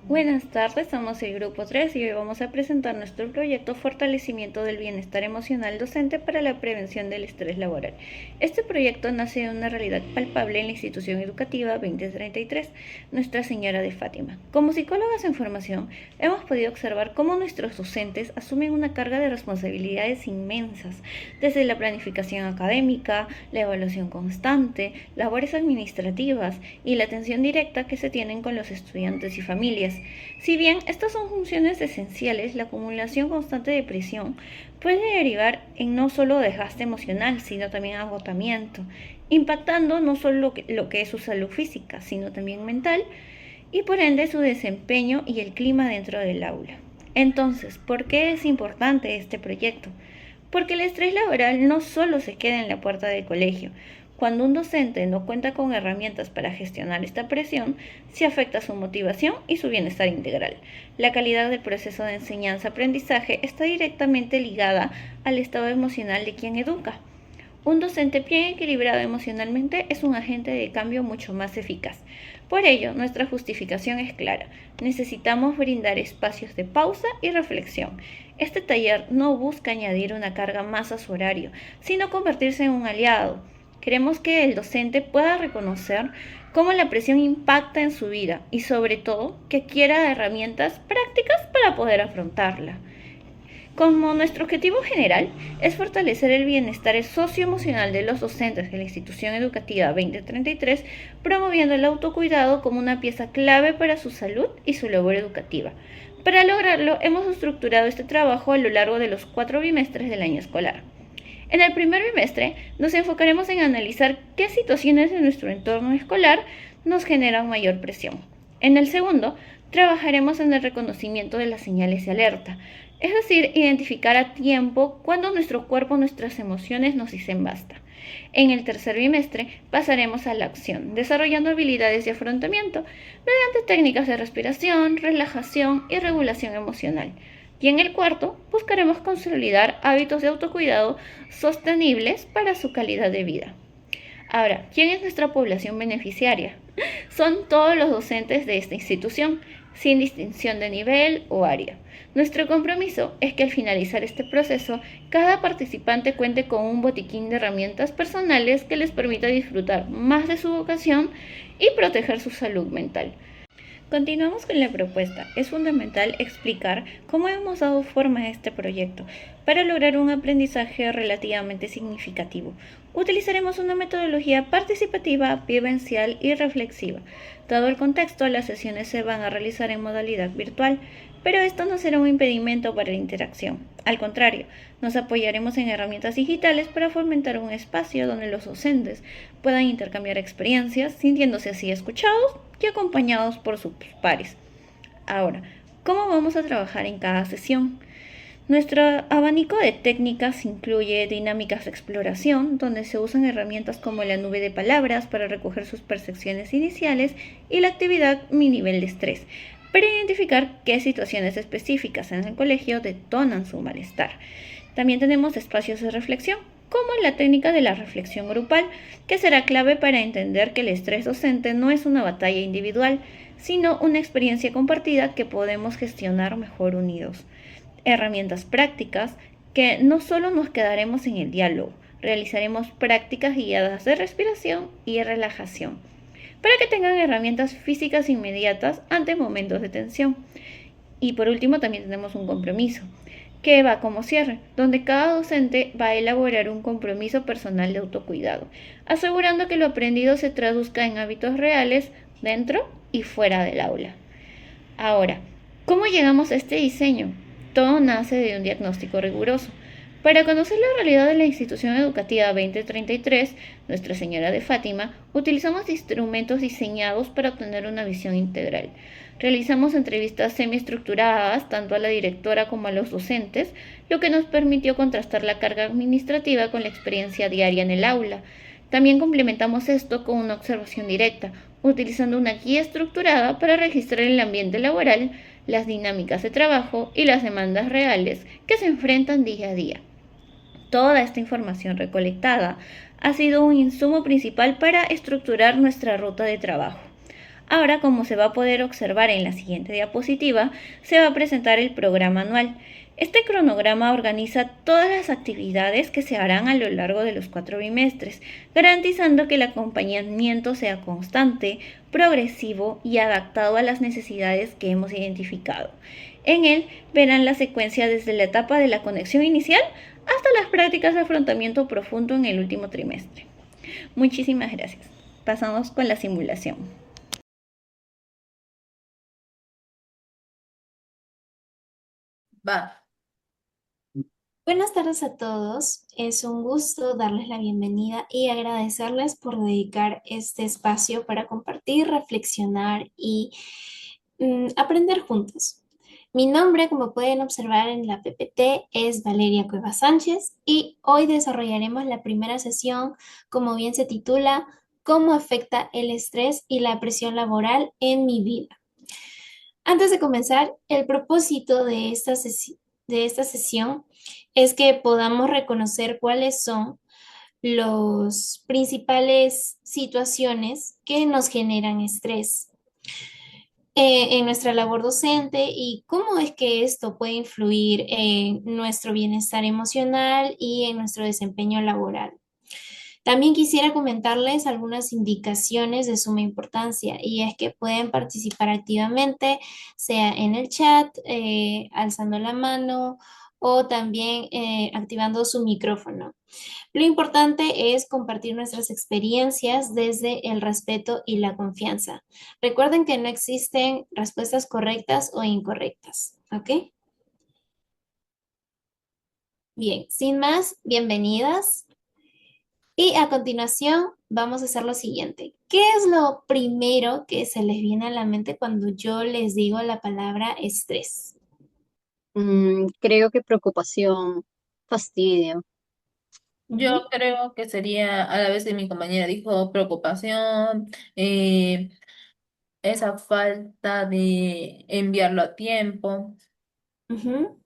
Buenas tardes, somos el grupo 3 y hoy vamos a presentar nuestro proyecto Fortalecimiento del Bienestar Emocional Docente para la Prevención del Estrés Laboral. Este proyecto nace de una realidad palpable en la institución educativa 2033, Nuestra Señora de Fátima. Como psicólogas en formación, hemos podido observar cómo nuestros docentes asumen una carga de responsabilidades inmensas, desde la planificación académica, la evaluación constante, labores administrativas y la atención directa que se tienen con los estudiantes y familias. Si bien estas son funciones esenciales, la acumulación constante de presión puede derivar en no solo desgaste emocional, sino también agotamiento, impactando no solo lo que es su salud física, sino también mental y por ende su desempeño y el clima dentro del aula. Entonces, ¿por qué es importante este proyecto? Porque el estrés laboral no solo se queda en la puerta del colegio. Cuando un docente no cuenta con herramientas para gestionar esta presión, se afecta su motivación y su bienestar integral. La calidad del proceso de enseñanza-aprendizaje está directamente ligada al estado emocional de quien educa. Un docente bien equilibrado emocionalmente es un agente de cambio mucho más eficaz. Por ello, nuestra justificación es clara. Necesitamos brindar espacios de pausa y reflexión. Este taller no busca añadir una carga más a su horario, sino convertirse en un aliado. Queremos que el docente pueda reconocer cómo la presión impacta en su vida y sobre todo que quiera herramientas prácticas para poder afrontarla. Como nuestro objetivo general es fortalecer el bienestar socioemocional de los docentes de la institución educativa 2033, promoviendo el autocuidado como una pieza clave para su salud y su labor educativa. Para lograrlo, hemos estructurado este trabajo a lo largo de los 4 bimestres del año escolar. En el primer bimestre nos enfocaremos en analizar qué situaciones de nuestro entorno escolar nos generan mayor presión. En el segundo, trabajaremos en el reconocimiento de las señales de alerta, es decir, identificar a tiempo cuando nuestro cuerpo, nuestras emociones nos dicen basta. En el tercer bimestre pasaremos a la acción, desarrollando habilidades de afrontamiento mediante técnicas de respiración, relajación y regulación emocional. Y en el cuarto buscaremos consolidar hábitos de autocuidado sostenibles para su calidad de vida. Ahora, ¿quién es nuestra población beneficiaria? Son todos los docentes de esta institución, sin distinción de nivel o área. Nuestro compromiso es que al finalizar este proceso, cada participante cuente con un botiquín de herramientas personales que les permita disfrutar más de su vocación y proteger su salud mental. Continuamos con la propuesta. Es fundamental explicar cómo hemos dado forma a este proyecto para lograr un aprendizaje relativamente significativo. Utilizaremos una metodología participativa, vivencial y reflexiva. Dado el contexto, las sesiones se van a realizar en modalidad virtual, pero esto no será un impedimento para la interacción. Al contrario, nos apoyaremos en herramientas digitales para fomentar un espacio donde los docentes puedan intercambiar experiencias, sintiéndose así escuchados y acompañados por sus pares. Ahora, ¿cómo vamos a trabajar en cada sesión? Nuestro abanico de técnicas incluye dinámicas de exploración, donde se usan herramientas como la nube de palabras para recoger sus percepciones iniciales y la actividad Mi nivel de estrés, para identificar qué situaciones específicas en el colegio detonan su malestar. También tenemos espacios de reflexión, como la técnica de la reflexión grupal, que será clave para entender que el estrés docente no es una batalla individual, sino una experiencia compartida que podemos gestionar mejor unidos. Herramientas prácticas que no solo nos quedaremos en el diálogo, realizaremos prácticas guiadas de respiración y relajación, para que tengan herramientas físicas inmediatas ante momentos de tensión. Y por último también tenemos un compromiso, que va como cierre, donde cada docente va a elaborar un compromiso personal de autocuidado, asegurando que lo aprendido se traduzca en hábitos reales dentro y fuera del aula. Ahora, ¿cómo llegamos a este diseño? Todo nace de un diagnóstico riguroso. Para conocer la realidad de la institución educativa 2033, Nuestra Señora de Fátima, utilizamos instrumentos diseñados para obtener una visión integral. Realizamos entrevistas semiestructuradas tanto a la directora como a los docentes, lo que nos permitió contrastar la carga administrativa con la experiencia diaria en el aula. También complementamos esto con una observación directa, utilizando una guía estructurada para registrar el ambiente laboral, las dinámicas de trabajo y las demandas reales que se enfrentan día a día. Toda esta información recolectada ha sido un insumo principal para estructurar nuestra ruta de trabajo. Ahora, como se va a poder observar en la siguiente diapositiva, se va a presentar el programa anual. Este cronograma organiza todas las actividades que se harán a lo largo de los 4 bimestres, garantizando que el acompañamiento sea constante, progresivo y adaptado a las necesidades que hemos identificado. En él verán la secuencia desde la etapa de la conexión inicial hasta las prácticas de afrontamiento profundo en el último trimestre. Muchísimas gracias. Pasamos con la simulación. Va. Buenas tardes a todos. Es un gusto darles la bienvenida y agradecerles por dedicar este espacio para compartir, reflexionar y aprender juntos. Mi nombre, como pueden observar en la PPT, es Valeria Cuevas Sánchez y hoy desarrollaremos la primera sesión, como bien se titula, ¿Cómo afecta el estrés y la presión laboral en mi vida? Antes de comenzar, el propósito de esta sesión es que podamos reconocer cuáles son las principales situaciones que nos generan estrés en nuestra labor docente y cómo es que esto puede influir en nuestro bienestar emocional y en nuestro desempeño laboral. También quisiera comentarles algunas indicaciones de suma importancia y es que pueden participar activamente, sea en el chat, alzando la mano o también activando su micrófono. Lo importante es compartir nuestras experiencias desde el respeto y la confianza. Recuerden que no existen respuestas correctas o incorrectas, ¿ok? Bien, sin más, bienvenidas. Y a continuación vamos a hacer lo siguiente. ¿Qué es lo primero que se les viene a la mente cuando yo les digo la palabra estrés? Creo que preocupación, fastidio. Yo Ujú, creo que sería, a la vez que mi compañera dijo, preocupación, eh, esa falta de enviarlo a tiempo. ujú.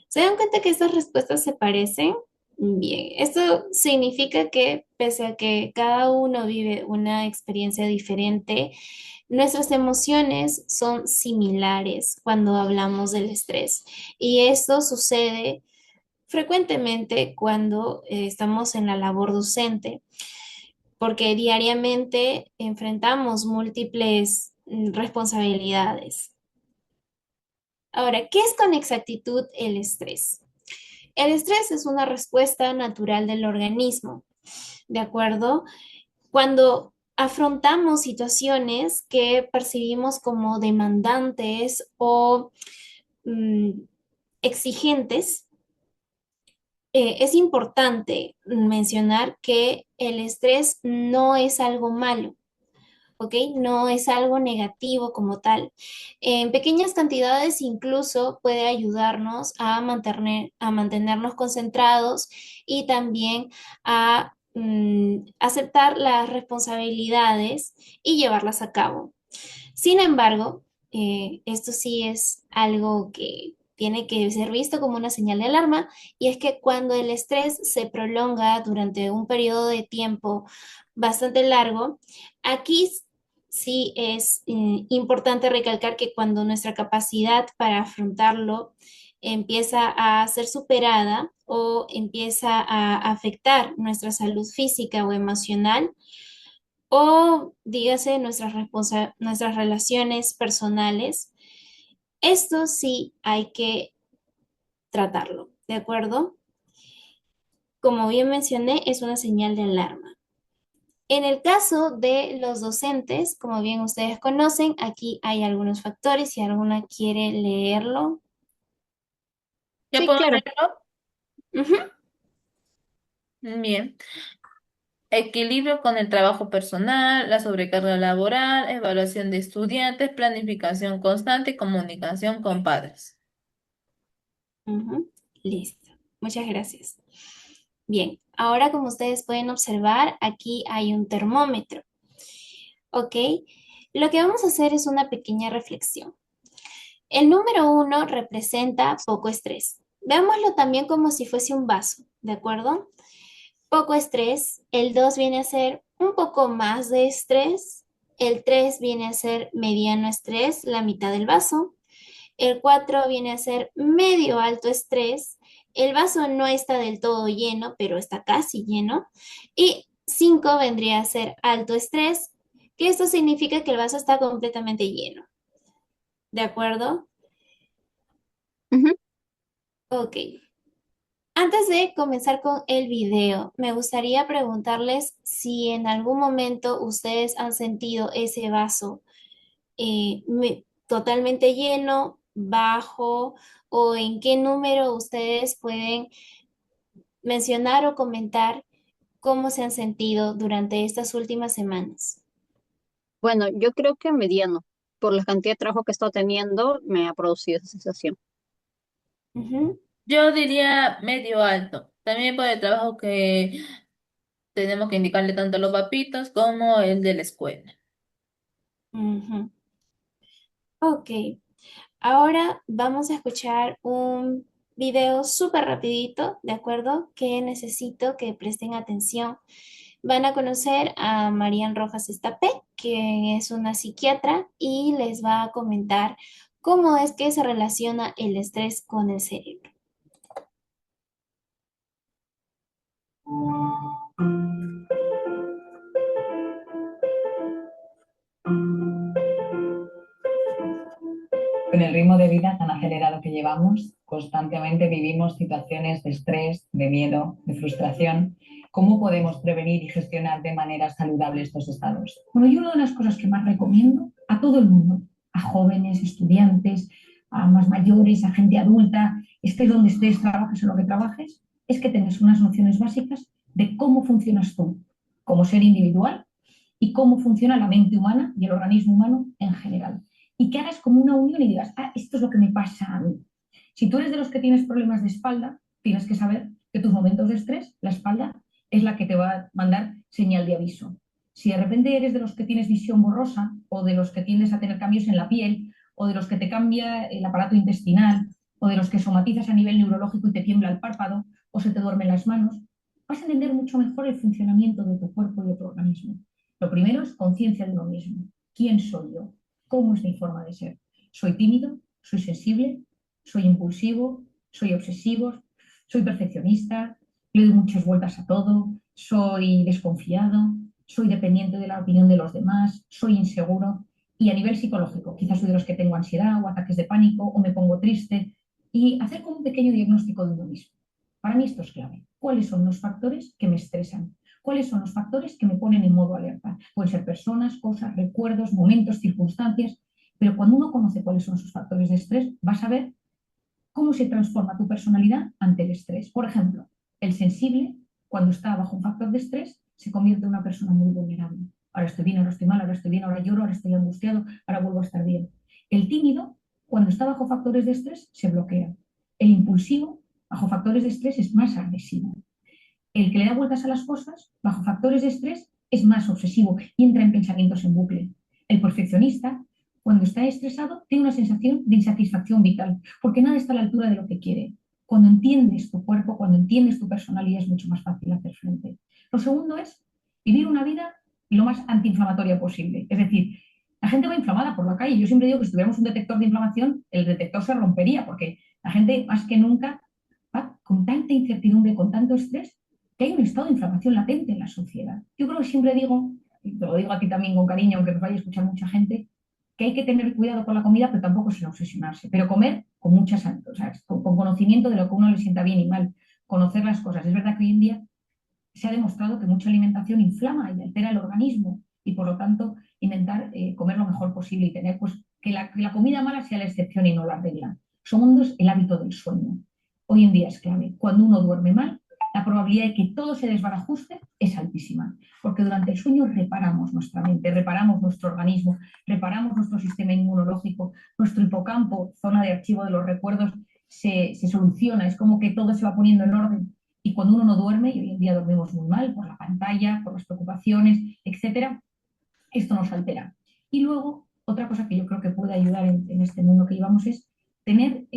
¿Se dan cuenta que estas respuestas se parecen? Bien, esto significa que pese a que cada uno vive una experiencia diferente, nuestras emociones son similares cuando hablamos del estrés. Y esto sucede frecuentemente cuando estamos en la labor docente, porque diariamente enfrentamos múltiples responsabilidades. Ahora, ¿qué es con exactitud el estrés? El estrés es una respuesta natural del organismo, ¿de acuerdo? Cuando afrontamos situaciones que percibimos como demandantes o mm, exigentes, es importante mencionar que el estrés no es algo malo, ¿ok? No es algo negativo como tal. En pequeñas cantidades incluso puede ayudarnos a mantenernos concentrados y también a aceptar las responsabilidades y llevarlas a cabo. Sin embargo, esto sí es algo que tiene que ser visto como una señal de alarma y es que cuando el estrés se prolonga durante un periodo de tiempo bastante largo, aquí sí es importante recalcar que cuando nuestra capacidad para afrontarlo empieza a ser superada o empieza a afectar nuestra salud física o emocional, o dígase nuestras relaciones personales, esto sí hay que tratarlo, ¿de acuerdo? Como bien mencioné, es una señal de alarma. En el caso de los docentes, como bien ustedes conocen, aquí hay algunos factores, si alguna quiere leerlo. ¿Ya Sí, puedo claro. leerlo? Ujú, Bien. Equilibrio con el trabajo personal, la sobrecarga laboral, evaluación de estudiantes, planificación constante y comunicación con padres. ujú. Listo. Muchas gracias. Bien, ahora como ustedes pueden observar, aquí hay un termómetro. ¿Ok? Lo que vamos a hacer es una pequeña reflexión. El número 1 representa poco estrés. Veámoslo también como si fuese un vaso, ¿de acuerdo? Poco estrés. El 2 viene a ser un poco más de estrés. El 3 viene a ser mediano estrés, la mitad del vaso. El 4 viene a ser medio alto estrés. El vaso no está del todo lleno, pero está casi lleno. Y 5 vendría a ser alto estrés, que esto significa que el vaso está completamente lleno. ¿De acuerdo? Ujú. Ok. Antes de comenzar con el video, me gustaría preguntarles si en algún momento ustedes han sentido ese vaso totalmente lleno, bajo, o en qué número ustedes pueden mencionar o comentar cómo se han sentido durante estas últimas semanas. Bueno, yo creo que mediano. Por la cantidad de trabajo que he estado teniendo, me ha producido esa sensación. Ujú, Yo diría medio alto, también por el trabajo que tenemos que indicarle tanto a los papitos como el de la escuela. ujú. Ok, ahora vamos a escuchar un video súper rapidito, ¿de acuerdo? Que necesito que presten atención. Van a conocer a Marian Rojas Estapé, que es una psiquiatra, y les va a comentar cómo es que se relaciona el estrés con el cerebro. Con el ritmo de vida tan acelerado que llevamos, constantemente vivimos situaciones de estrés, de miedo, de frustración. ¿Cómo podemos prevenir y gestionar de manera saludable estos estados? Bueno, yo una de las cosas que más recomiendo a todo el mundo, a jóvenes, estudiantes, a más mayores, a gente adulta, estés donde estés, trabajes o lo que trabajes, es que tengas unas nociones básicas de cómo funcionas tú como ser individual y cómo funciona la mente humana y el organismo humano en general. Y que hagas como una unión y digas, ah, esto es lo que me pasa a mí. Si tú eres de los que tienes problemas de espalda, tienes que saber que tus momentos de estrés, la espalda es la que te va a mandar señal de aviso. Si de repente eres de los que tienes visión borrosa o de los que tiendes a tener cambios en la piel o de los que te cambia el aparato intestinal o de los que somatizas a nivel neurológico y te tiembla el párpado o se te duermen las manos, vas a entender mucho mejor el funcionamiento de tu cuerpo y de tu organismo. Lo primero es conciencia de uno mismo. ¿Quién soy yo? ¿Cómo es mi forma de ser? ¿Soy tímido? ¿Soy sensible? ¿Soy impulsivo? ¿Soy obsesivo? ¿Soy perfeccionista? ¿Le doy muchas vueltas a todo? ¿Soy desconfiado? ¿Soy dependiente de la opinión de los demás? ¿Soy inseguro? Y a nivel psicológico, quizás soy de los que tengo ansiedad o ataques de pánico o me pongo triste. Y hacer como un pequeño diagnóstico de uno mismo. Para mí esto es clave. ¿Cuáles son los factores que me estresan? ¿Cuáles son los factores que me ponen en modo alerta? Pueden ser personas, cosas, recuerdos, momentos, circunstancias, pero cuando uno conoce cuáles son sus factores de estrés, vas a ver cómo se transforma tu personalidad ante el estrés. Por ejemplo, el sensible, cuando está bajo un factor de estrés, se convierte en una persona muy vulnerable. Ahora estoy bien, ahora estoy mal, ahora estoy bien, ahora lloro, ahora estoy angustiado, ahora vuelvo a estar bien. El tímido, cuando está bajo factores de estrés, se bloquea. El impulsivo, bajo factores de estrés, es más agresivo. El que le da vueltas a las cosas, bajo factores de estrés, es más obsesivo y entra en pensamientos en bucle. El perfeccionista, cuando está estresado, tiene una sensación de insatisfacción vital, porque nada está a la altura de lo que quiere. Cuando entiendes tu cuerpo, cuando entiendes tu personalidad, es mucho más fácil hacer frente. Lo segundo es vivir una vida lo más antiinflamatoria posible. Es decir, la gente va inflamada por la calle. Yo siempre digo que si tuviéramos un detector de inflamación, el detector se rompería, porque la gente más que nunca va con tanta incertidumbre, con tanto estrés, que hay un estado de inflamación latente en la sociedad. Yo creo que siempre digo, y te lo digo a ti también con cariño, aunque nos vaya a escuchar mucha gente, que hay que tener cuidado con la comida, pero tampoco sin obsesionarse. Pero comer con mucha o sea, con conocimiento de lo que a uno le sienta bien y mal, conocer las cosas. Es verdad que hoy en día se ha demostrado que mucha alimentación inflama y altera el organismo y por lo tanto intentar comer lo mejor posible y tener pues que la comida mala sea la excepción y no la regla. Segundo es el hábito del sueño. Hoy en día es clave. Cuando uno duerme mal, la probabilidad de que todo se desbarajuste es altísima, porque durante el sueño reparamos nuestra mente, reparamos nuestro organismo, reparamos nuestro sistema inmunológico, nuestro hipocampo, zona de archivo de los recuerdos, se soluciona, es como que todo se va poniendo en orden. Y cuando uno no duerme, y hoy en día dormimos muy mal por la pantalla, por las preocupaciones, etcétera, esto nos altera. Y luego, otra cosa que yo creo que puede ayudar en este mundo que llevamos es tener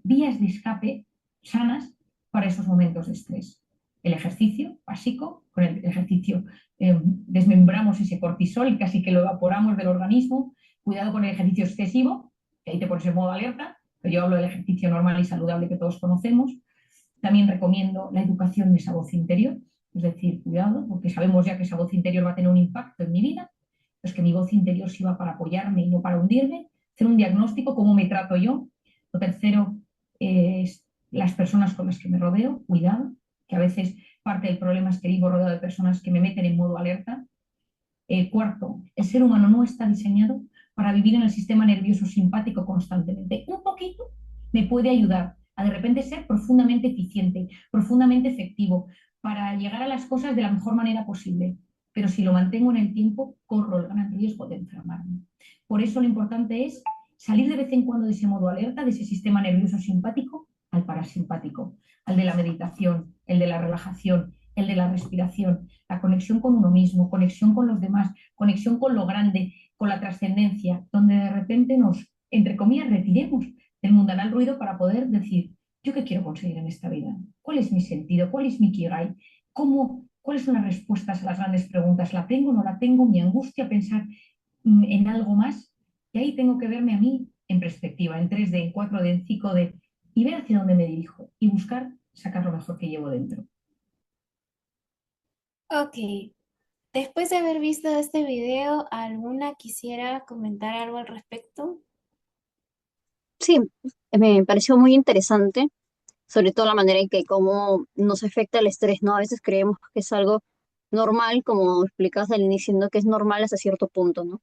vías de escape sanas para esos momentos de estrés. El ejercicio básico, con el ejercicio desmembramos ese cortisol y casi que lo evaporamos del organismo. Cuidado con el ejercicio excesivo, que ahí te pones en modo alerta, pero yo hablo del ejercicio normal y saludable que todos conocemos. También recomiendo la educación de esa voz interior, es decir, cuidado, porque sabemos ya que esa voz interior va a tener un impacto en mi vida, pues que mi voz interior sirva para apoyarme y no para hundirme, hacer un diagnóstico, cómo me trato yo. Lo tercero es las personas con las que me rodeo, cuidado, que a veces parte del problema es que vivo rodeado de personas que me meten en modo alerta. Cuarto, el ser humano no está diseñado para vivir en el sistema nervioso simpático constantemente. Un poquito me puede ayudar a de repente ser profundamente eficiente, profundamente efectivo, para llegar a las cosas de la mejor manera posible. Pero si lo mantengo en el tiempo, corro el gran riesgo de enfermarme. Por eso lo importante es salir de vez en cuando de ese modo alerta, de ese sistema nervioso simpático, al parasimpático, al de la meditación, el de la relajación, el de la respiración, la conexión con uno mismo, conexión con los demás, conexión con lo grande, con la trascendencia, donde de repente nos, entre comillas, retiremos del mundanal ruido para poder decir, ¿yo qué quiero conseguir en esta vida? ¿Cuál es mi sentido? ¿Cuál es mi kigai? ¿Cuáles son las respuestas a las grandes preguntas? ¿La tengo o no la tengo? Mi angustia, pensar en algo más. Y ahí tengo que verme a mí en perspectiva, en 3D, en 4D, en 5D, y ver hacia dónde me dirijo y buscar sacar lo mejor que llevo dentro. Ok, después de haber visto este video, ¿alguna quisiera comentar algo al respecto? Sí, me pareció muy interesante, sobre todo la manera en que cómo nos afecta el estrés, ¿no? A veces creemos que es algo normal, como explicabas al inicio, ¿no? Que es normal hasta cierto punto, ¿no?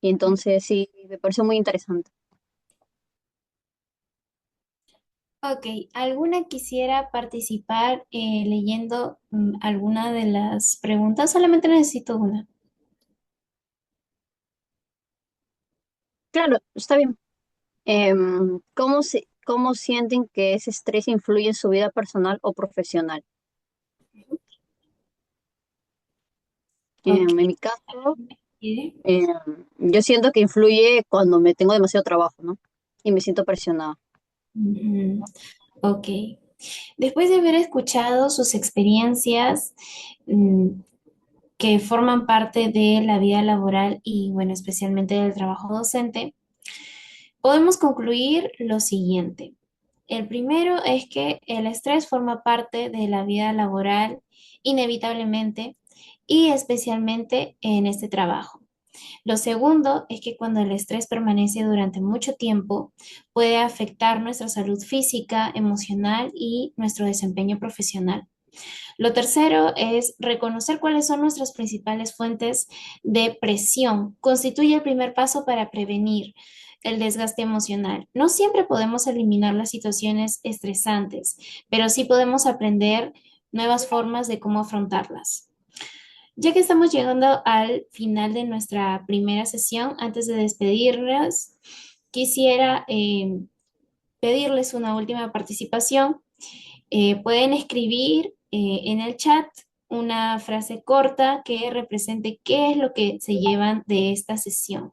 Y entonces sí, me pareció muy interesante. Ok, ¿alguna quisiera participar leyendo alguna de las preguntas? Solamente necesito una. Claro, está bien. ¿Cómo sienten que ese estrés influye en su vida personal o profesional? Ok. En mi caso, ¿Quiere? em, yo siento que influye cuando me tengo demasiado trabajo, ¿no? Y me siento presionada. Ujú. Ok. Después de haber escuchado sus experiencias mm, que forman parte de la vida laboral y, bueno, especialmente del trabajo docente, podemos concluir lo siguiente. El primero es que el estrés forma parte de la vida laboral inevitablemente y especialmente en este trabajo. Lo segundo es que cuando el estrés permanece durante mucho tiempo, puede afectar nuestra salud física, emocional y nuestro desempeño profesional. Lo tercero es reconocer cuáles son nuestras principales fuentes de presión. Constituye el primer paso para prevenir el desgaste emocional. No siempre podemos eliminar las situaciones estresantes, pero sí podemos aprender nuevas formas de cómo afrontarlas. Ya que estamos llegando al final de nuestra primera sesión, antes de despedirnos, quisiera pedirles una última participación. Pueden escribir en el chat una frase corta que represente qué es lo que se llevan de esta sesión.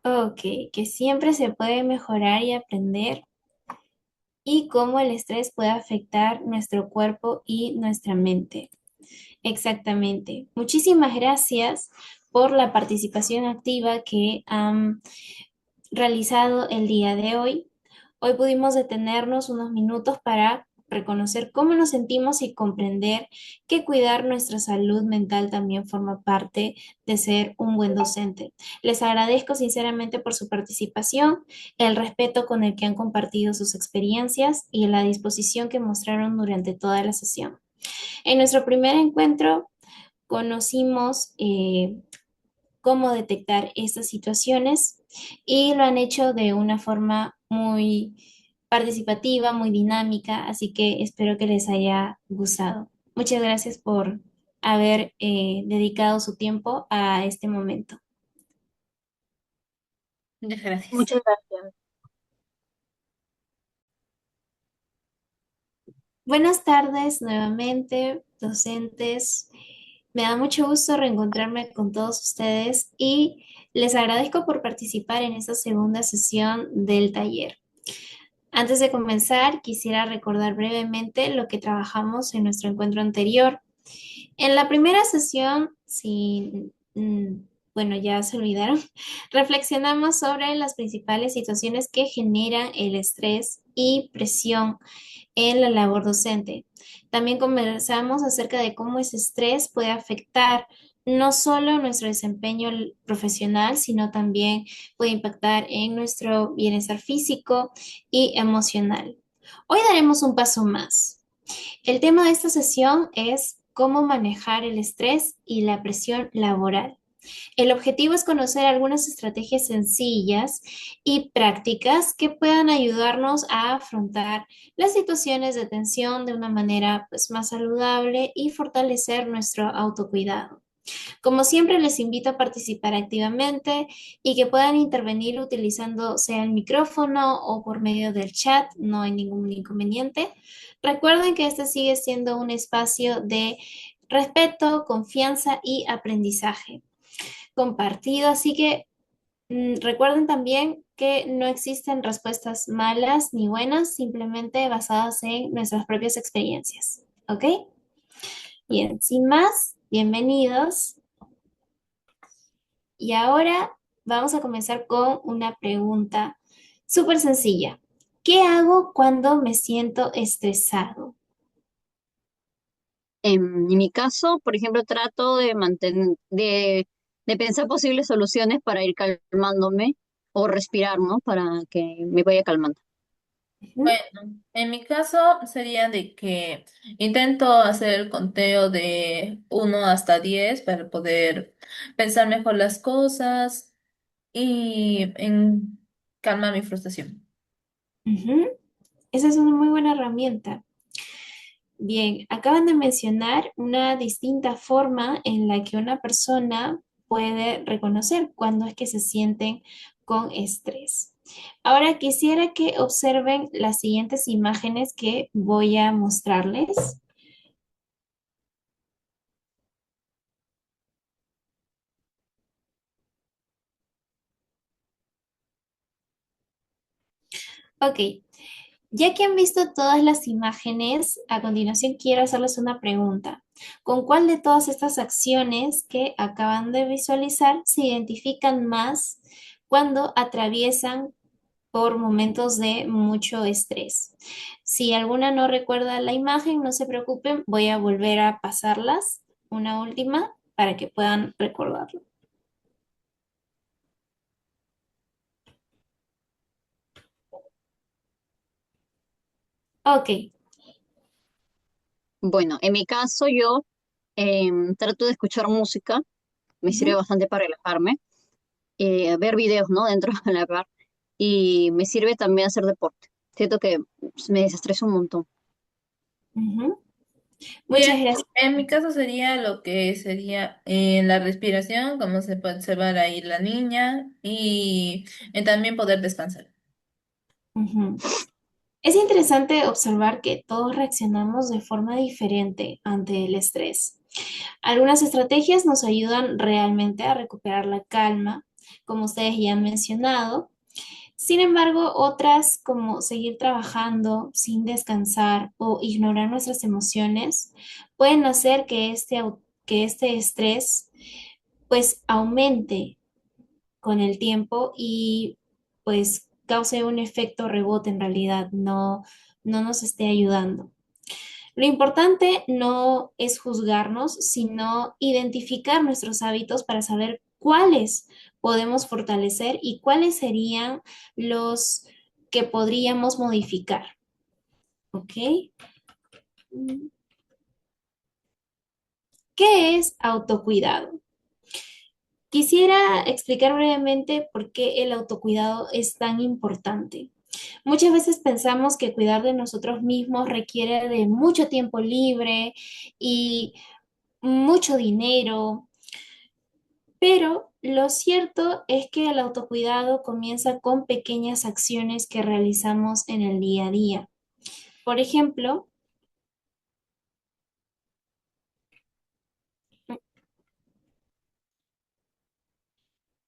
Ok, que siempre se puede mejorar y aprender y cómo el estrés puede afectar nuestro cuerpo y nuestra mente. Exactamente. Muchísimas gracias por la participación activa que han realizado el día de hoy. Hoy pudimos detenernos unos minutos para reconocer cómo nos sentimos y comprender que cuidar nuestra salud mental también forma parte de ser un buen docente. Les agradezco sinceramente por su participación, el respeto con el que han compartido sus experiencias y la disposición que mostraron durante toda la sesión. En nuestro primer encuentro conocimos cómo detectar estas situaciones y lo han hecho de una forma muy participativa, muy dinámica, así que espero que les haya gustado. Muchas gracias por haber dedicado su tiempo a este momento. Muchas gracias. Muchas gracias. Buenas tardes nuevamente, docentes. Me da mucho gusto reencontrarme con todos ustedes y les agradezco por participar en esta segunda sesión del taller. Antes de comenzar, quisiera recordar brevemente lo que trabajamos en nuestro encuentro anterior. En la primera sesión, si, bueno, ya se olvidaron, reflexionamos sobre las principales situaciones que generan el estrés y presión en la labor docente. También conversamos acerca de cómo ese estrés puede afectar no solo nuestro desempeño profesional, sino también puede impactar en nuestro bienestar físico y emocional. Hoy daremos un paso más. El tema de esta sesión es cómo manejar el estrés y la presión laboral. El objetivo es conocer algunas estrategias sencillas y prácticas que puedan ayudarnos a afrontar las situaciones de tensión de una manera pues, más saludable y fortalecer nuestro autocuidado. Como siempre, les invito a participar activamente y que puedan intervenir utilizando sea el micrófono o por medio del chat, no hay ningún inconveniente. Recuerden que este sigue siendo un espacio de respeto, confianza y aprendizaje compartido, así que recuerden también que no existen respuestas malas ni buenas, simplemente basadas en nuestras propias experiencias. ¿Ok? Bien, sin más, bienvenidos. Y ahora vamos a comenzar con una pregunta súper sencilla. ¿Qué hago cuando me siento estresado? En mi caso, por ejemplo, trato de de pensar posibles soluciones para ir calmándome o respirar, ¿no? Para que me vaya calmando. Ujú, Bueno, en mi caso sería de que intento hacer el conteo de 1 hasta 10 para poder pensar mejor las cosas y en calmar mi frustración. ujú. Esa es una muy buena herramienta. Bien, acaban de mencionar una distinta forma en la que una persona puede reconocer cuándo es que se sienten con estrés. Ahora quisiera que observen las siguientes imágenes que voy a mostrarles. Ok, ya que han visto todas las imágenes, a continuación quiero hacerles una pregunta. ¿Con cuál de todas estas acciones que acaban de visualizar se identifican más cuando atraviesan por momentos de mucho estrés? Si alguna no recuerda la imagen, no se preocupen, voy a volver a pasarlas una última para que puedan recordarlo. Ok. Bueno, en mi caso yo trato de escuchar música, me sirve Ujú, bastante para relajarme, ver videos, ¿no? Dentro de la par y me sirve también hacer deporte. Siento que me desestreso un montón. ujú. Bien, Muchas gracias. en mi caso sería lo que sería la respiración, cómo se puede observar ahí la niña y también poder descansar. Ujú. Es interesante observar que todos reaccionamos de forma diferente ante el estrés. Algunas estrategias nos ayudan realmente a recuperar la calma, como ustedes ya han mencionado. Sin embargo, otras como seguir trabajando sin descansar o ignorar nuestras emociones pueden hacer que que este estrés pues aumente con el tiempo y pues cause un efecto rebote en realidad, no nos esté ayudando. Lo importante no es juzgarnos, sino identificar nuestros hábitos para saber cuáles podemos fortalecer y cuáles serían los que podríamos modificar. ¿Ok? ¿Qué es autocuidado? Quisiera explicar brevemente por qué el autocuidado es tan importante. Muchas veces pensamos que cuidar de nosotros mismos requiere de mucho tiempo libre y mucho dinero, pero lo cierto es que el autocuidado comienza con pequeñas acciones que realizamos en el día a día. Por ejemplo,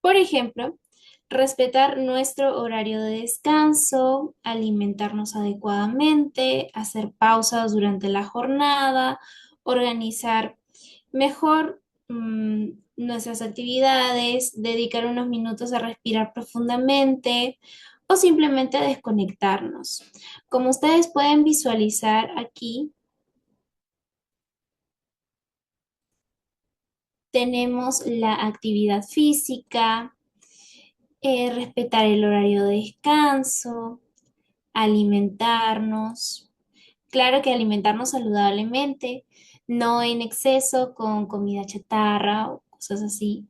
Por ejemplo, respetar nuestro horario de descanso, alimentarnos adecuadamente, hacer pausas durante la jornada, organizar mejor nuestras actividades, dedicar unos minutos a respirar profundamente o simplemente desconectarnos. Como ustedes pueden visualizar aquí, tenemos la actividad física, respetar el horario de descanso, alimentarnos. Claro que alimentarnos saludablemente, no en exceso con comida chatarra o cosas así.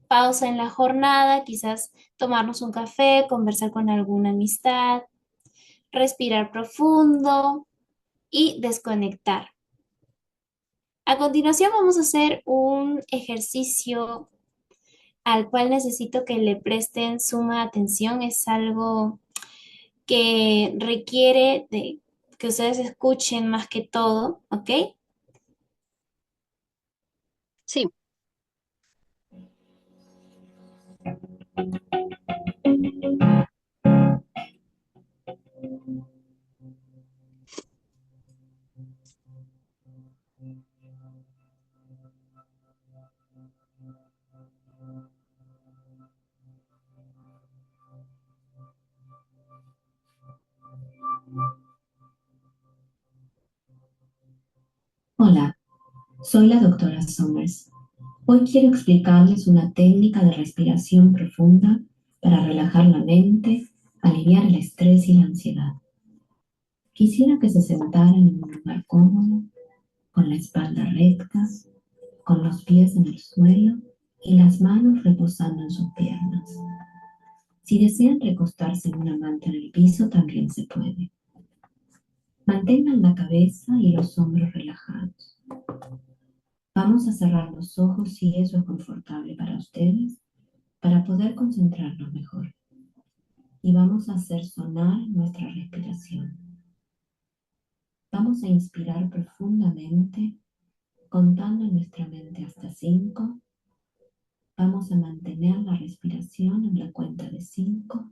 Pausa en la jornada, quizás tomarnos un café, conversar con alguna amistad, respirar profundo y desconectar. A continuación vamos a hacer un ejercicio al cual necesito que le presten suma atención. Es algo que requiere de que ustedes escuchen más que todo, ¿ok? Sí, Hola, soy la doctora Somers. Hoy quiero explicarles una técnica de respiración profunda para relajar la mente, aliviar el estrés y la ansiedad. Quisiera que se sentaran en un lugar cómodo, con la espalda recta, con los pies en el suelo y las manos reposando en sus piernas. Si desean recostarse en una manta en el piso, también se puede. Mantengan la cabeza y los hombros relajados. Vamos a cerrar los ojos si eso es confortable para ustedes, para poder concentrarnos mejor. Y vamos a hacer sonar nuestra respiración. Vamos a inspirar profundamente, contando en nuestra mente hasta 5. Vamos a mantener la respiración en la cuenta de 5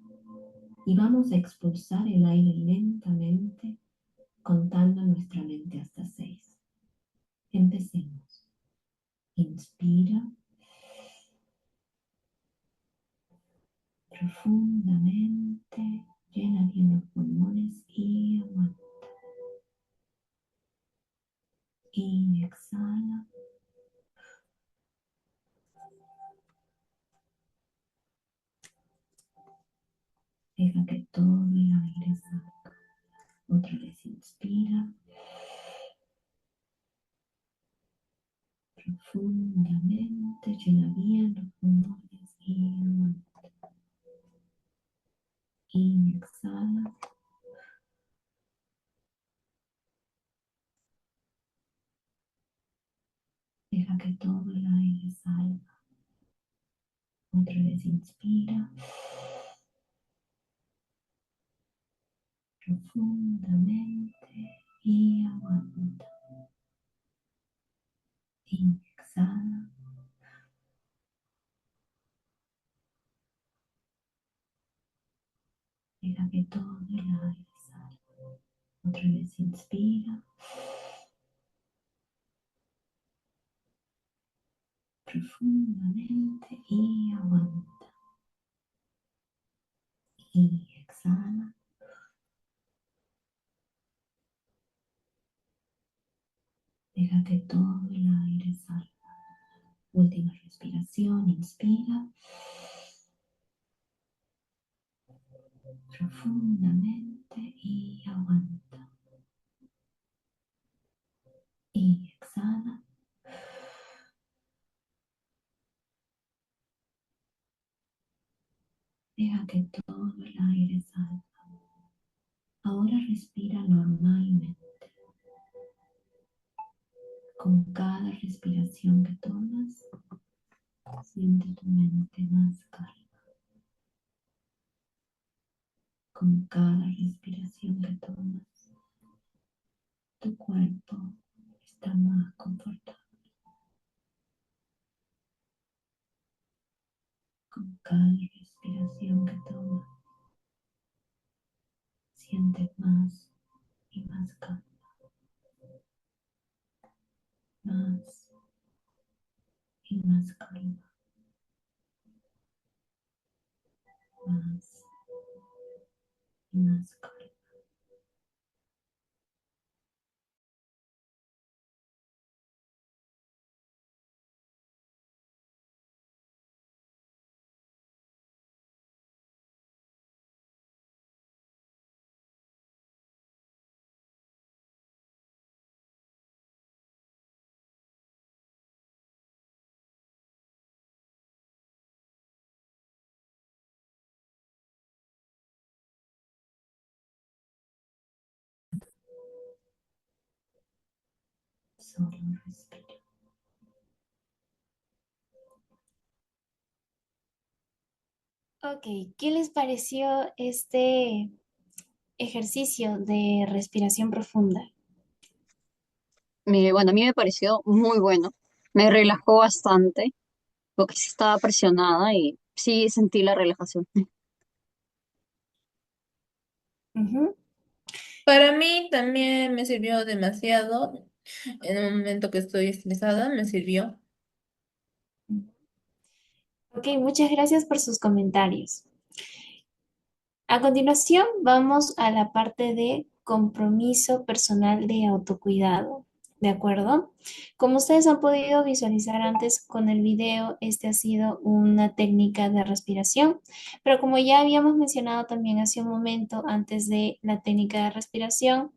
y vamos a expulsar el aire lentamente, contando en nuestra mente hasta 6. Empecemos. Inspira profundamente, llena bien los pulmones y aguanta. Y exhala. Deja que todo el aire salga. Otra vez inspira profundamente, llena bien los pulmones y aguanta. Y exhala. Deja que todo el aire salga. Otra vez inspira profundamente y aguanta. Y exhala. Deja que todo el aire salga. Otra vez inspira profundamente y aguanta. Y exhala. Deja que todo el aire salga. Última respiración. Inspira profundamente y aguanta. Y exhala. Deja que todo el aire salga. Ahora respira normalmente. Con cada respiración que tomas, siente tu mente más calma. Con cada respiración que tomas, tu cuerpo está más confortable. Con cada respiración que tomas, sientes más y más calma. Más y más calma. Más y más calma. Solo respira. Ok, ¿qué les pareció este ejercicio de respiración profunda? Bueno, a mí me pareció muy bueno. Me relajó bastante, porque sí estaba presionada y sí sentí la relajación. Ujú. Para mí también me sirvió demasiado. En un momento que estoy estresada, me sirvió. Ok, muchas gracias por sus comentarios. A continuación, vamos a la parte de compromiso personal de autocuidado. ¿De acuerdo? Como ustedes han podido visualizar antes con el video, este ha sido una técnica de respiración, pero como ya habíamos mencionado también hace un momento antes de la técnica de respiración,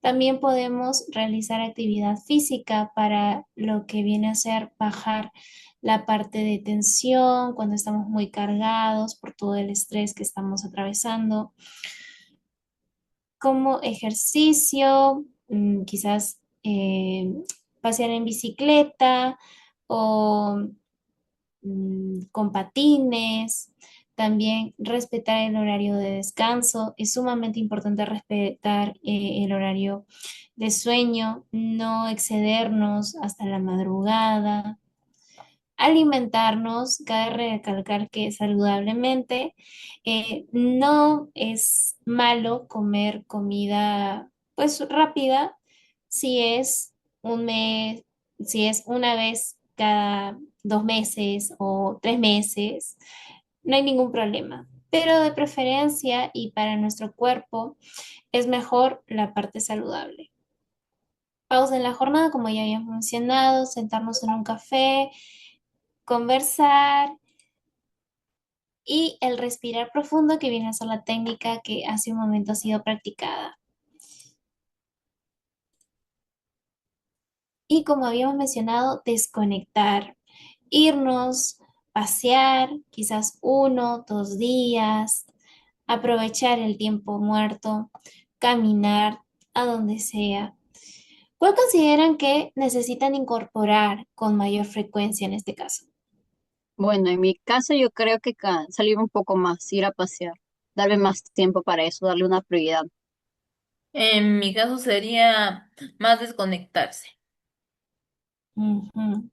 también podemos realizar actividad física para lo que viene a ser bajar la parte de tensión cuando estamos muy cargados por todo el estrés que estamos atravesando, como ejercicio, quizás pasear en bicicleta o con patines. También respetar el horario de descanso. Es sumamente importante respetar el horario de sueño, no excedernos hasta la madrugada. Alimentarnos, cabe recalcar que saludablemente no es malo comer comida pues rápida si es un mes, si es una vez cada 2 meses o 3 meses, no hay ningún problema. Pero de preferencia y para nuestro cuerpo es mejor la parte saludable. Pausa en la jornada, como ya habíamos mencionado, sentarnos en un café, conversar y el respirar profundo, que viene a ser la técnica que hace un momento ha sido practicada. Y como habíamos mencionado, desconectar, irnos, pasear, quizás 1, 2 días, aprovechar el tiempo muerto, caminar a donde sea. ¿Cuál consideran que necesitan incorporar con mayor frecuencia en este caso? Bueno, en mi caso yo creo que salir un poco más, ir a pasear, darle más tiempo para eso, darle una prioridad. En mi caso sería más desconectarse. Ujú.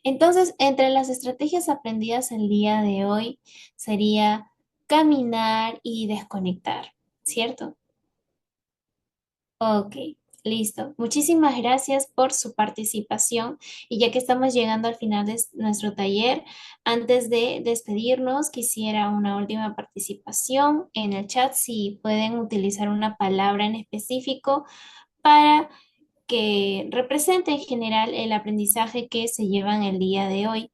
Entonces, entre las estrategias aprendidas el día de hoy sería caminar y desconectar, ¿cierto? Ok, listo. Muchísimas gracias por su participación y ya que estamos llegando al final de nuestro taller, antes de despedirnos, quisiera una última participación en el chat si pueden utilizar una palabra en específico para que represente en general el aprendizaje que se llevan el día de hoy.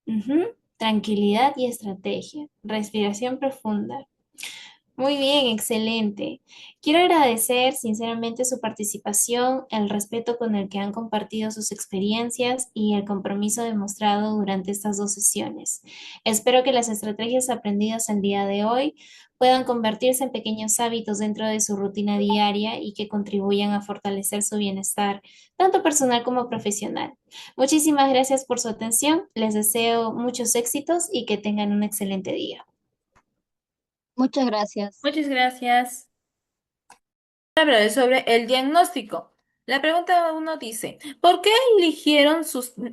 Ujú. Tranquilidad y estrategia. Respiración profunda. Muy bien, excelente. Quiero agradecer sinceramente su participación, el respeto con el que han compartido sus experiencias y el compromiso demostrado durante estas dos sesiones. Espero que las estrategias aprendidas el día de hoy puedan convertirse en pequeños hábitos dentro de su rutina diaria y que contribuyan a fortalecer su bienestar, tanto personal como profesional. Muchísimas gracias por su atención. Les deseo muchos éxitos y que tengan un excelente día. Muchas gracias. Muchas gracias. Hablaré sobre el diagnóstico. La pregunta uno dice, ¿por qué eligieron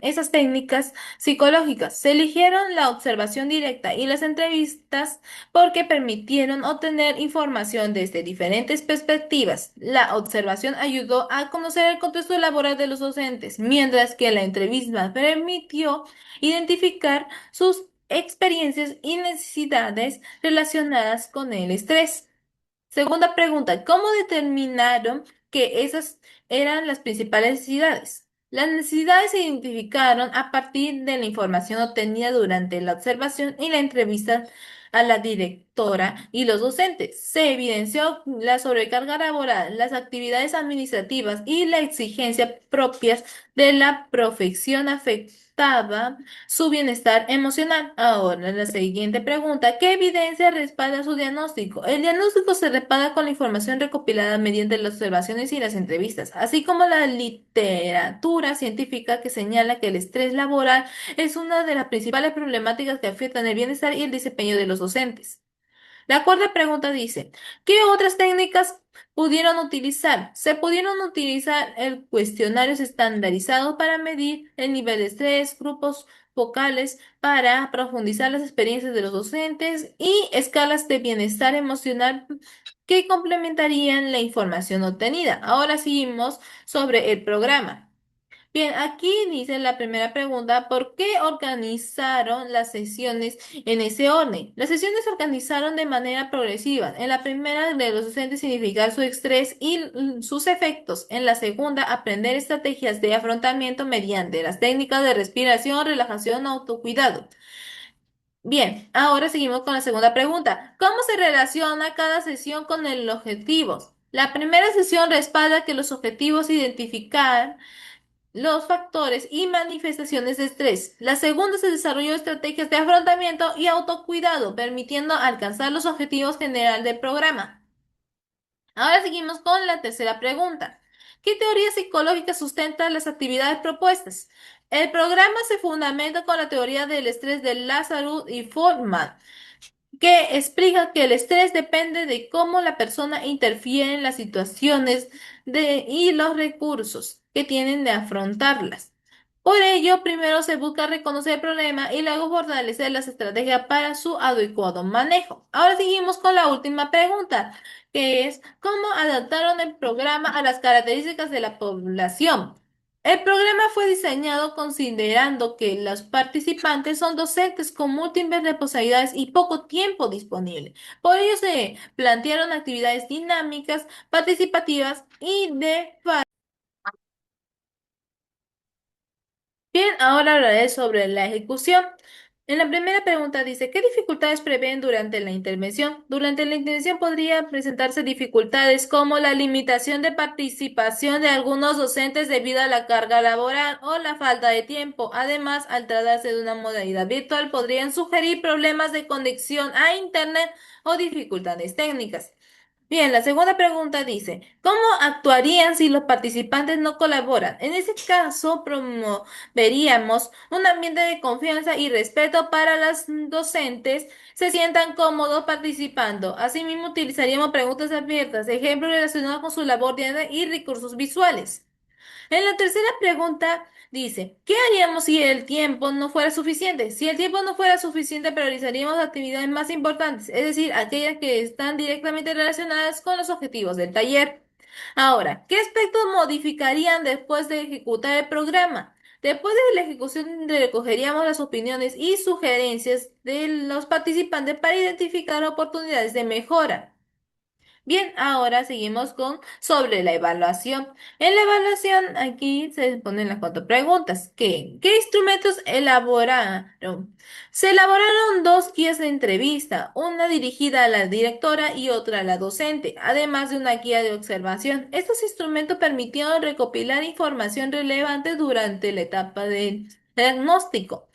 esas técnicas psicológicas? Se eligieron la observación directa y las entrevistas porque permitieron obtener información desde diferentes perspectivas. La observación ayudó a conocer el contexto laboral de los docentes, mientras que la entrevista permitió identificar sus experiencias y necesidades relacionadas con el estrés. Segunda pregunta, ¿cómo determinaron que esas eran las principales necesidades? Las necesidades se identificaron a partir de la información obtenida durante la observación y la entrevista a la directora y los docentes. Se evidenció la sobrecarga laboral, las actividades administrativas y la exigencia propias de la profesión afectaba su bienestar emocional. Ahora, la siguiente pregunta. ¿Qué evidencia respalda su diagnóstico? El diagnóstico se respalda con la información recopilada mediante las observaciones y las entrevistas, así como la literatura científica que señala que el estrés laboral es una de las principales problemáticas que afectan el bienestar y el desempeño de los docentes. La cuarta pregunta dice, ¿qué otras técnicas pudieron utilizar? Se pudieron utilizar el cuestionarios estandarizados para medir el nivel de estrés, grupos focales para profundizar las experiencias de los docentes y escalas de bienestar emocional que complementarían la información obtenida. Ahora seguimos sobre el programa. Bien, aquí dice la primera pregunta, ¿por qué organizaron las sesiones en ese orden? Las sesiones se organizaron de manera progresiva. En la primera, de los docentes significar su estrés y sus efectos. En la segunda, aprender estrategias de afrontamiento mediante las técnicas de respiración, relajación, autocuidado. Bien, ahora seguimos con la segunda pregunta. ¿Cómo se relaciona cada sesión con el objetivo? La primera sesión respalda que los objetivos identificar los factores y manifestaciones de estrés. La segunda se desarrolló estrategias de afrontamiento y autocuidado, permitiendo alcanzar los objetivos general del programa. Ahora seguimos con la tercera pregunta. ¿Qué teoría psicológica sustenta las actividades propuestas? El programa se fundamenta con la teoría del estrés de Lazarus y Forman, que explica que el estrés depende de cómo la persona interfiere en las situaciones y los recursos que tienen de afrontarlas. Por ello, primero se busca reconocer el problema y luego fortalecer las estrategias para su adecuado manejo. Ahora seguimos con la última pregunta, que es ¿cómo adaptaron el programa a las características de la población? El programa fue diseñado considerando que los participantes son docentes con múltiples responsabilidades y poco tiempo disponible. Por ello se plantearon actividades dinámicas, participativas y de... Bien, ahora hablaré sobre la ejecución. En la primera pregunta dice, ¿qué dificultades prevén durante la intervención? Durante la intervención podría presentarse dificultades como la limitación de participación de algunos docentes debido a la carga laboral o la falta de tiempo. Además, al tratarse de una modalidad virtual, podrían sugerir problemas de conexión a Internet o dificultades técnicas. Bien, la segunda pregunta dice, ¿cómo actuarían si los participantes no colaboran? En ese caso, promoveríamos un ambiente de confianza y respeto para las docentes se sientan cómodos participando. Asimismo, utilizaríamos preguntas abiertas, ejemplos relacionados con su labor diaria y recursos visuales. En la tercera pregunta dice, ¿qué haríamos si el tiempo no fuera suficiente? Si el tiempo no fuera suficiente, priorizaríamos actividades más importantes, es decir, aquellas que están directamente relacionadas con los objetivos del taller. Ahora, ¿qué aspectos modificarían después de ejecutar el programa? Después de la ejecución, recogeríamos las opiniones y sugerencias de los participantes para identificar oportunidades de mejora. Bien, ahora seguimos con sobre la evaluación. En la evaluación aquí se ponen las cuatro preguntas. ¿Qué instrumentos elaboraron? Se elaboraron dos guías de entrevista, una dirigida a la directora y otra a la docente, además de una guía de observación. Estos instrumentos permitieron recopilar información relevante durante la etapa del diagnóstico.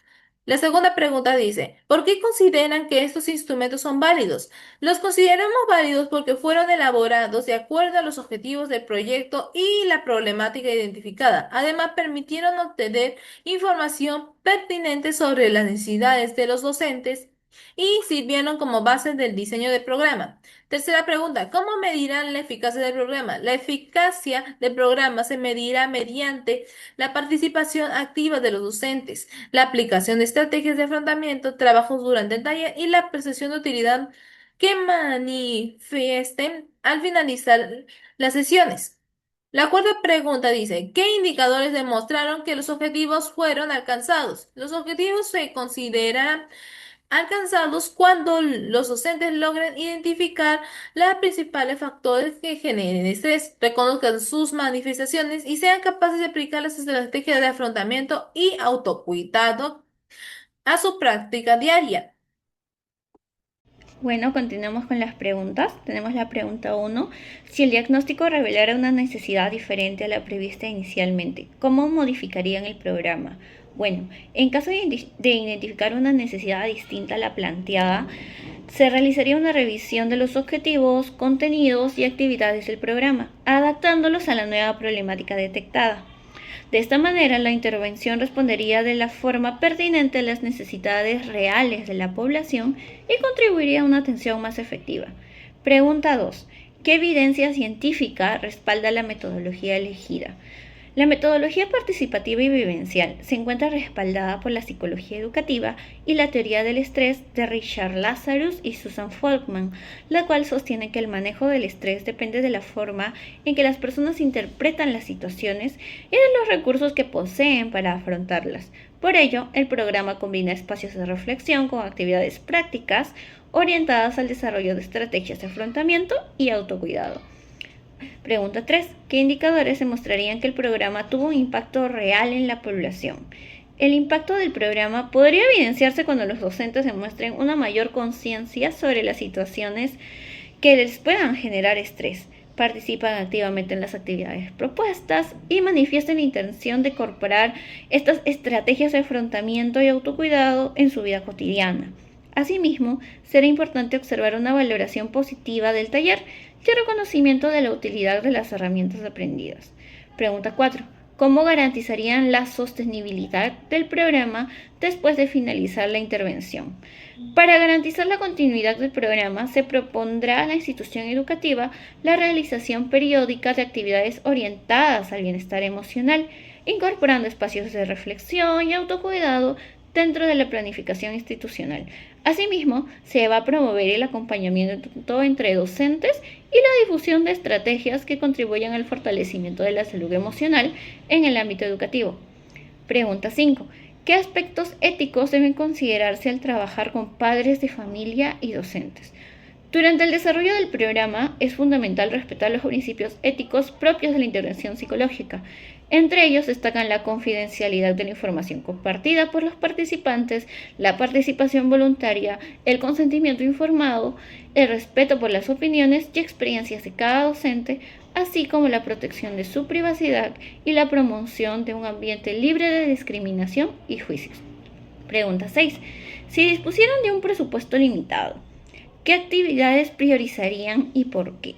La segunda pregunta dice, ¿por qué consideran que estos instrumentos son válidos? Los consideramos válidos porque fueron elaborados de acuerdo a los objetivos del proyecto y la problemática identificada. Además, permitieron obtener información pertinente sobre las necesidades de los docentes y sirvieron como base del diseño del programa. Tercera pregunta, ¿cómo medirán la eficacia del programa? La eficacia del programa se medirá mediante la participación activa de los docentes, la aplicación de estrategias de afrontamiento, trabajos durante el taller y la percepción de utilidad que manifiesten al finalizar las sesiones. La cuarta pregunta dice, ¿qué indicadores demostraron que los objetivos fueron alcanzados? Los objetivos se consideran alcanzados cuando los docentes logren identificar los principales factores que generen estrés, reconozcan sus manifestaciones y sean capaces de aplicar las estrategias de afrontamiento y autocuidado a su práctica diaria. Bueno, continuamos con las preguntas. Tenemos la pregunta 1. Si el diagnóstico revelara una necesidad diferente a la prevista inicialmente, ¿cómo modificarían el programa? Bueno, en caso de identificar una necesidad distinta a la planteada, se realizaría una revisión de los objetivos, contenidos y actividades del programa, adaptándolos a la nueva problemática detectada. De esta manera, la intervención respondería de la forma pertinente a las necesidades reales de la población y contribuiría a una atención más efectiva. Pregunta 2. ¿Qué evidencia científica respalda la metodología elegida? La metodología participativa y vivencial se encuentra respaldada por la psicología educativa y la teoría del estrés de Richard Lazarus y Susan Folkman, la cual sostiene que el manejo del estrés depende de la forma en que las personas interpretan las situaciones y de los recursos que poseen para afrontarlas. Por ello, el programa combina espacios de reflexión con actividades prácticas orientadas al desarrollo de estrategias de afrontamiento y autocuidado. Pregunta 3. ¿Qué indicadores demostrarían que el programa tuvo un impacto real en la población? El impacto del programa podría evidenciarse cuando los docentes demuestren una mayor conciencia sobre las situaciones que les puedan generar estrés, participan activamente en las actividades propuestas y manifiesten la intención de incorporar estas estrategias de afrontamiento y autocuidado en su vida cotidiana. Asimismo, será importante observar una valoración positiva del taller y el reconocimiento de la utilidad de las herramientas aprendidas. Pregunta 4. ¿Cómo garantizarían la sostenibilidad del programa después de finalizar la intervención? Para garantizar la continuidad del programa, se propondrá a la institución educativa la realización periódica de actividades orientadas al bienestar emocional, incorporando espacios de reflexión y autocuidado dentro de la planificación institucional. Asimismo, se va a promover el acompañamiento entre docentes y la difusión de estrategias que contribuyan al fortalecimiento de la salud emocional en el ámbito educativo. Pregunta 5. ¿Qué aspectos éticos deben considerarse al trabajar con padres de familia y docentes? Durante el desarrollo del programa es fundamental respetar los principios éticos propios de la intervención psicológica. Entre ellos destacan la confidencialidad de la información compartida por los participantes, la participación voluntaria, el consentimiento informado, el respeto por las opiniones y experiencias de cada docente, así como la protección de su privacidad y la promoción de un ambiente libre de discriminación y juicios. Pregunta 6. Si dispusieran de un presupuesto limitado, ¿qué actividades priorizarían y por qué?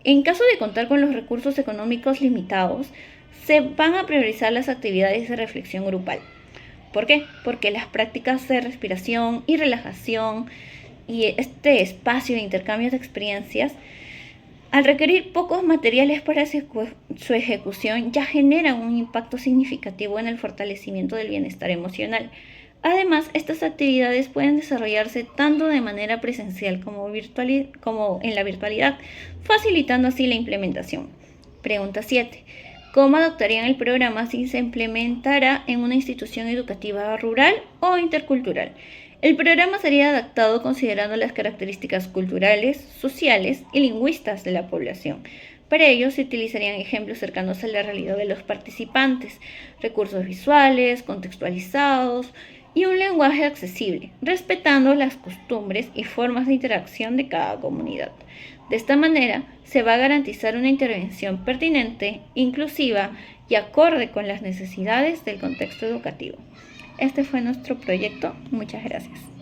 En caso de contar con los recursos económicos limitados, se van a priorizar las actividades de reflexión grupal. ¿Por qué? Porque las prácticas de respiración y relajación y este espacio de intercambio de experiencias, al requerir pocos materiales para su ejecución, ya generan un impacto significativo en el fortalecimiento del bienestar emocional. Además, estas actividades pueden desarrollarse tanto de manera presencial como en la virtualidad, facilitando así la implementación. Pregunta 7. ¿Cómo adoptarían el programa si se implementara en una institución educativa rural o intercultural? El programa sería adaptado considerando las características culturales, sociales y lingüísticas de la población. Para ello se utilizarían ejemplos cercanos a la realidad de los participantes, recursos visuales, contextualizados y un lenguaje accesible, respetando las costumbres y formas de interacción de cada comunidad. De esta manera, se va a garantizar una intervención pertinente, inclusiva y acorde con las necesidades del contexto educativo. Este fue nuestro proyecto. Muchas gracias.